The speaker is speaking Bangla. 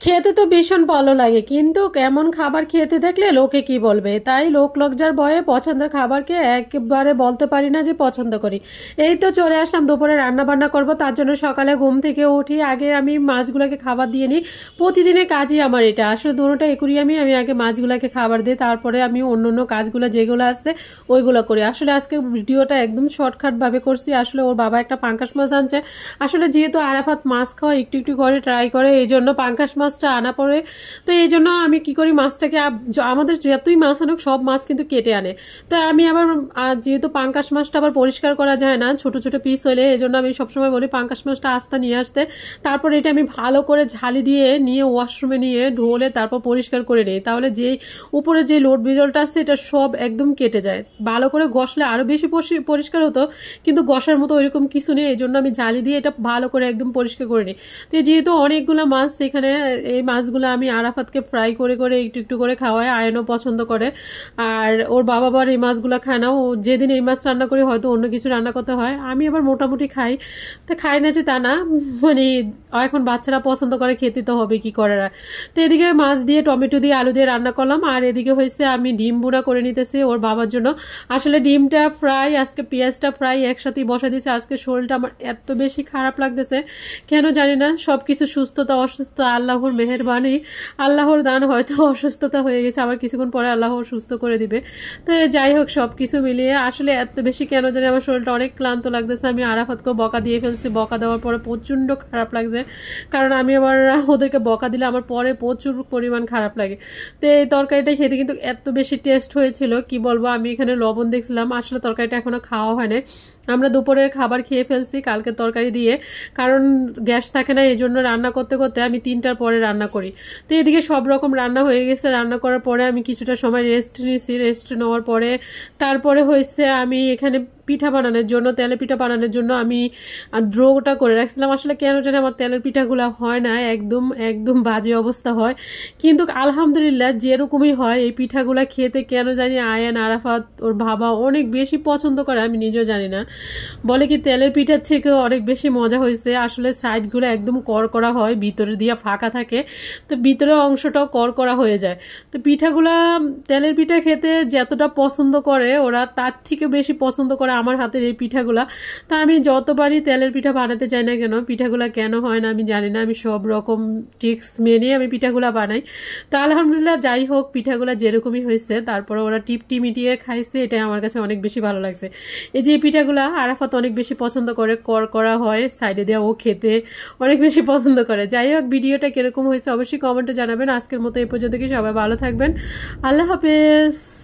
খেতে তো ভীষণ ভালো লাগে, কিন্তু কেমন খাবার খেতে দেখলে লোকে কি বলবে, তাই লোক লজ্জার ভয়ে পছন্দের খাবারকে একবারে বলতে পারি না যে পছন্দ করি। এই তো চলে আসলাম দুপুরে রান্না বান্না করব, তার জন্য সকালে ঘুম থেকে উঠি আগে আমি মাছগুলোকে খাবার দিয়ে নিই। প্রতিদিনের কাজই আমার এটা, আসলে দুটোটা একুরি আমি আগে মাছগুলোকে খাবার দিই, তারপরে আমি অন্য অন্য কাজগুলো যেগুলো আছে ওইগুলো করি। আসলে আজকে ভিডিওটা একদম শর্টকাটভাবে করছি। আসলে ওর বাবা একটা পাঙ্কাশ মাছ আনছে, আসলে যেহেতু আরাফাত মাছ খাওয়া একটু একটু করে ট্রাই করে, এই জন্য পাঙ্কাশ মাছটা আনা পড়ে। তো এই জন্য আমি কি করি, মাছটাকে আমাদের যতই মাছ আনুক সব মাছ কিন্তু কেটে আনে। তো আমি আবার যেহেতু পাঙ্কাশ মাছটা আবার পরিষ্কার করা যায় না ছোট ছোট পিস হলে, এই জন্য আমি সবসময় বলি পাঙ্কাশ মাছটা আস্তা নিয়ে আসতে। তারপর এটা আমি ভালো করে ঝালি দিয়ে নিয়ে ওয়াশরুমে নিয়ে ঢোলে তারপর পরিষ্কার করে নিই, তাহলে যে উপরে যে লোড বিজলটা আছে এটা সব একদম কেটে যায়। ভালো করে ঘষলে আরও বেশি পরিষ্কার হতো, কিন্তু ঘষার মতো ওইরকম কিছু নেই, এই জন্য আমি ঝালি দিয়ে এটা ভালো করে একদম পরিষ্কার করে নিই। তো যেহেতু অনেকগুলো মাছ এখানে, এই মাছগুলো আমি আরাফাতকে ফ্রাই করে করে একটু একটু করে খাওয়াই, আয়নও পছন্দ করে। আর ওর বাবা আবার এই মাছগুলো খায় না, ও যেদিন এই মাছ রান্না করি হয়তো অন্য কিছু রান্না করতে হয়, আমি আবার মোটামুটি খাই। তা খাই না যে তা না, মানে এখন বাচ্চারা পছন্দ করে, খেতে তো হবে, কি করার। তো এদিকে মাছ দিয়ে টমেটো দিয়ে আলু দিয়ে রান্না করলাম, আর এদিকে হয়েছে আমি ডিম বুনা করে নিতেছি ওর বাবার জন্য। আসলে ডিমটা ফ্রাই, আজকে পেঁয়াজটা ফ্রাই একসাথেই বসা দিয়েছে। আজকে শরীরটা আমার এত বেশি খারাপ লাগতেছে কেন জানি না, সব কিছু সুস্থতা অসুস্থ আল্লাহর মেহেরবানি, আল্লাহর দান, হয়তো অসুস্থতা হয়ে গেছে, আবার কিছুক্ষণ পরে আল্লাহ সুস্থ করে দিবে। তো যাই হোক, সব কিছু মিলিয়ে আসলে এত বেশি কেন জানি আমার শরীরটা অনেক ক্লান্ত লাগতেছে। আমি আরাফাতকেও বকা দিয়ে ফেলছি, বকা দেওয়ার পরে প্রচণ্ড খারাপ লাগছে, কারণ আমি আবার ওদেরকে বকা দিলে আমার পরে প্রচুর পরিমাণ খারাপ লাগে। তো এই তরকারিটা খেতে কিন্তু এত বেশি টেস্ট হয়েছিল, কি বলবো। আমি এখানে লবণ দেখছিলাম, আসলে তরকারিটা এখনও খাওয়া হয় না, আমরা দুপুরের খাবার খেয়ে ফেলছি কালকে তরকারি দিয়ে, কারণ গ্যাস থাকে না, এই জন্য রান্না করতে করতে আমি 3টার পরে রান্না করি। তো এদিকে সব রকম রান্না হয়ে গেছে, রান্না করার পরে আমি কিছুটা সময় রেস্ট নিয়েছি, রেস্ট নেওয়ার পরে তারপরে হয়েছে আমি এখানে পিঠা বানানোর জন্য, তেলের পিঠা বানানোর জন্য আমি ড্রোটা করে রাখছিলাম। আসলে কেন জানি আমার তেলের পিঠাগুলো হয় না, একদম একদম বাজে অবস্থা হয়, কিন্তু আলহামদুলিল্লাহ যেরকমই হয় এই পিঠাগুলা খেতে কেন জানি আয়ান আরাফাত ওর বাবা অনেক বেশি পছন্দ করে, আমি নিজেও জানি না। বলে কি তেলের পিঠার থেকেও অনেক বেশি মজা হয়েছে। আসলে সাইডগুলো একদম কড়কড়া হয়, ভিতরে দিয়ে ফাঁকা থাকে, তো ভিতরের অংশটাও কড়কড়া হয়ে যায়। তো পিঠাগুলা, তেলের পিঠা খেতে যতটা পছন্দ করে ওরা, তার থেকে বেশি পছন্দ করে আমার হাতের এই পিঠাগুলা। তা আমি যতবারই তেলের পিঠা বানাতে চাই না কেন, পিঠাগুলা কেন হয় না আমি জানি না, আমি সব রকম ট্রিক্স মেনে আমি পিঠাগুলা বানাই। তো আলহামদুলিল্লাহ যাই হোক, পিঠাগুলা যেরকমই হয়েছে তারপরে ওরা টিপটি মিটিয়ে খাইছে, এটাই আমার কাছে অনেক বেশি ভালো লাগছে। এই যে পিঠাগুলা আরাফাত অনেক বেশি পছন্দ করে, করা হয় সাইডে দেওয়া, ও খেতে অনেক বেশি পছন্দ করে। যাই হোক, ভিডিওটা কীরকম হয়েছে অবশ্যই কমেন্টে জানাবেন। আজকের মতো এই পর্যন্ত, কি সবাই ভালো থাকবেন, আল্লাহ হাফেজ।